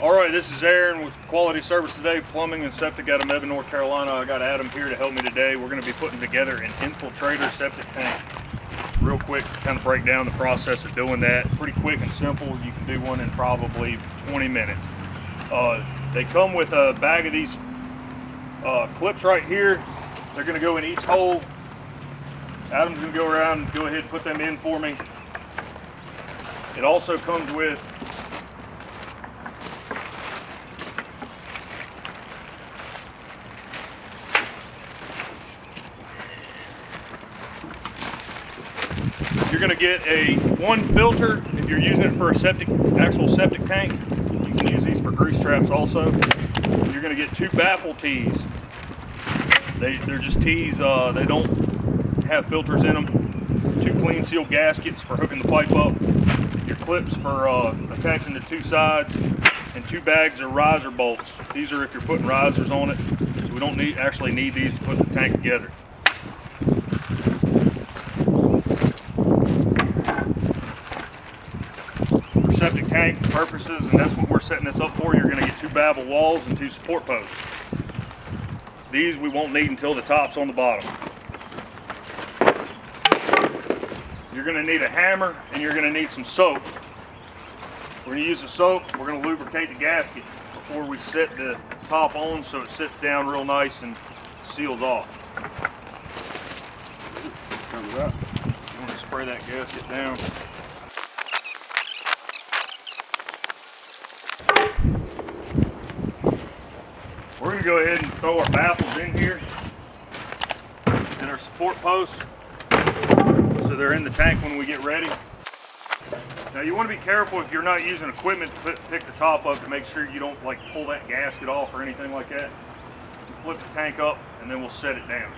Alright, this is Aaron with Quality Service Today, Plumbing and Septic out of Mebane, North Carolina. I got Adam here to help me today. We're going to be putting together an Infiltrator septic tank. Real quick, kind of break down the process of doing that. Pretty quick and simple. You can do one in probably 20 minutes. They come with a bag of these clips right here. They're going to go in each hole. Adam's going to go around and go ahead and put them in for me. It also comes with you're going to get one filter if you're using it for a actual septic tank. You can use these for grease traps also. You're going to get 2 Baffle tees. They're just tees. They don't have filters in them. 2 clean sealed gaskets for hooking the pipe up. Your clips for attaching the 2 sides, and 2 bags of riser bolts. These are if you're putting risers on it. So we don't actually need these to put the tank together. Septic tank purposes, and that's what we're setting this up for. You're going to get 2 Baffle walls and 2 support posts. These we won't need until the top's on the bottom. You're going to need a hammer, and you're going to need some soap. We're going to use the soap. We're going to lubricate the gasket before we set the top on, so it sits down real nice and seals off. Comes up. You want to spray that gasket down. We're going to go ahead and throw our baffles in here and our support posts so they're in the tank when we get ready. Now you want to be careful if you're not using equipment to pick the top up to make sure you don't like pull that gasket off or anything like that. You flip the tank up and then we'll set it down.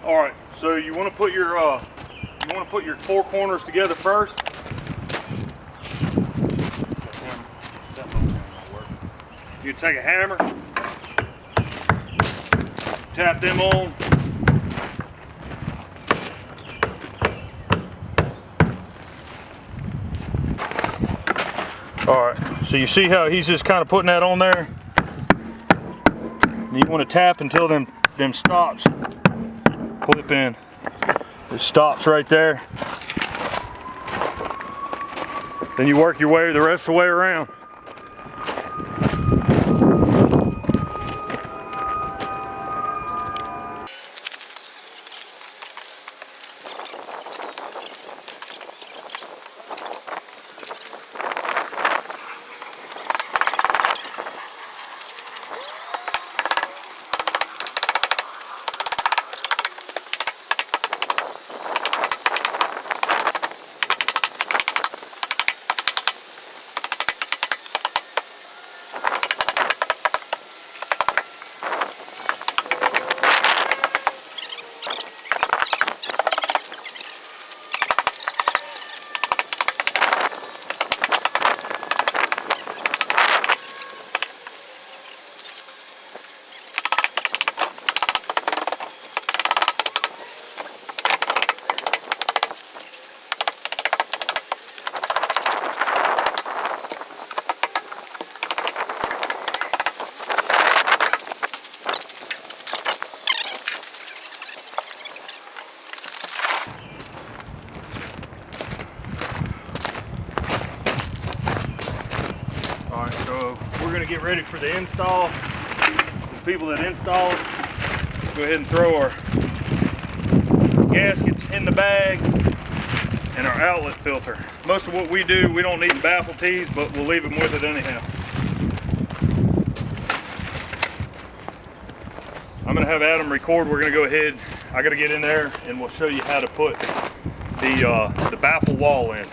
Alright, so you want to put your 4 corners together first. You take a hammer, tap them on. Alright, so you see how he's just kind of putting that on there? And you want to tap until them stops clip in. It stops right there. Then you work your way the rest of the way around. Alright, so we're going to get ready for the install. The people that install it, go ahead and throw our gaskets in the bag and our outlet filter. Most of what we do, we don't need baffle tees, but we'll leave them with it anyhow. I'm going to have Adam record. We're going to go ahead I gotta get in there and we'll show you how to put the baffle wall in.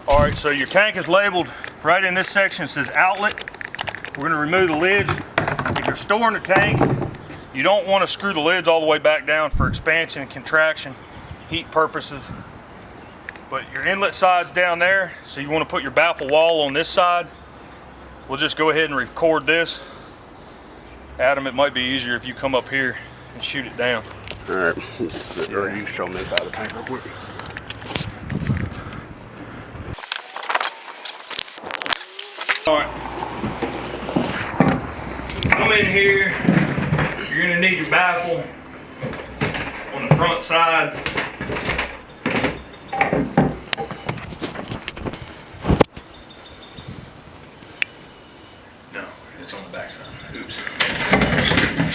All right, so your tank is labeled right in this section. It says outlet. We're gonna remove the lids. If you're storing the tank, you don't want to screw the lids all the way back down for expansion and contraction, heat purposes. But your inlet side's down there, so you want to put your baffle wall on this side. We'll just go ahead and record this. Adam, it might be easier if you come up here and shoot it down. All right, or you show them this side of the tank real quick. All right, come in here. You're gonna need your baffle on the front side. No, it's on the back side. Oops.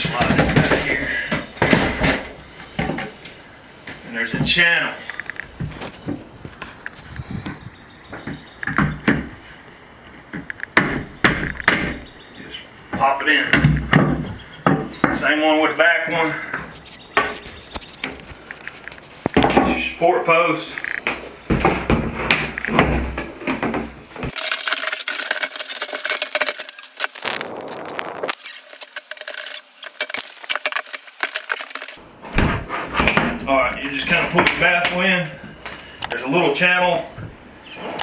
Slide it back here. And there's a channel. Just pop it in. Same one with the back one. Your support post. Alright, you just kind of put your baffle in. There's a little channel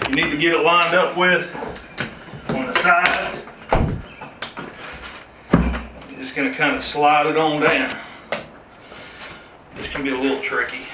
you need to get it lined up with on the sides. Just going to kind of slide it on down. This can be a little tricky.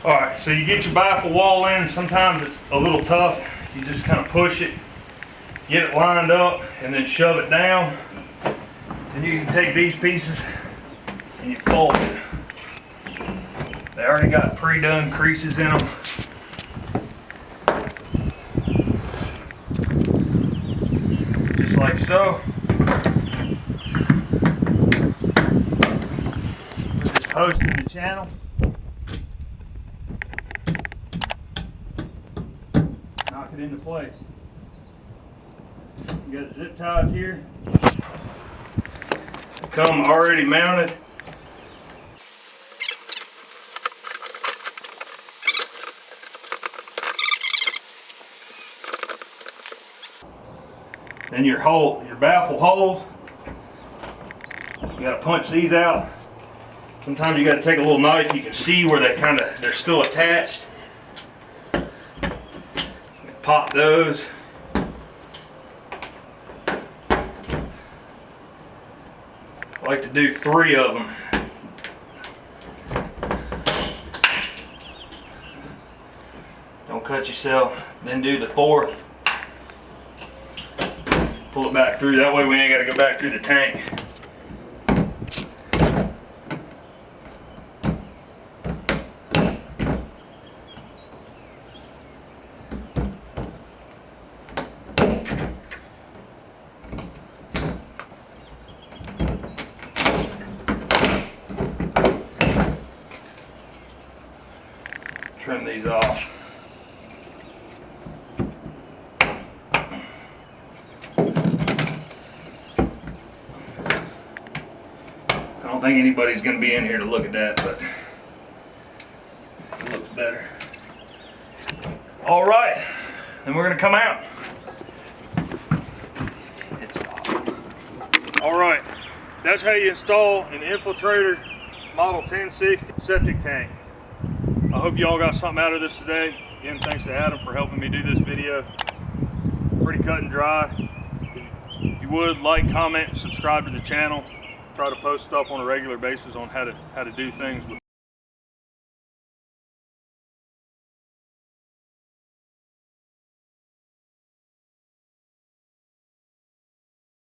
Alright, so you get your baffle wall in. Sometimes it's a little tough. You just kind of push it, get it lined up, and then shove it down. Then you can take these pieces and you fold it. They already got pre-done creases in them. Just like so. Put this post in the channel. Knock it into place. You got zip ties here. Come already mounted. Then your baffle holes. You got to punch these out. Sometimes you got to take a little knife. You can see where they're still attached. Pop those. I like to do 3 of them. Don't cut yourself. Then do the 4th. Pull it back through. That way we ain't got to go back through the tank. Trim these off. I don't think anybody's going to be in here to look at that, but it looks better. All right, then we're going to come out. All right, that's how you install an Infiltrator Model 1060 septic tank. I hope y'all got something out of this today. Again, thanks to Adam for helping me do this video. cut and dry. If you would, like, comment, and subscribe to the channel. Try to post stuff on a regular basis on how to do things with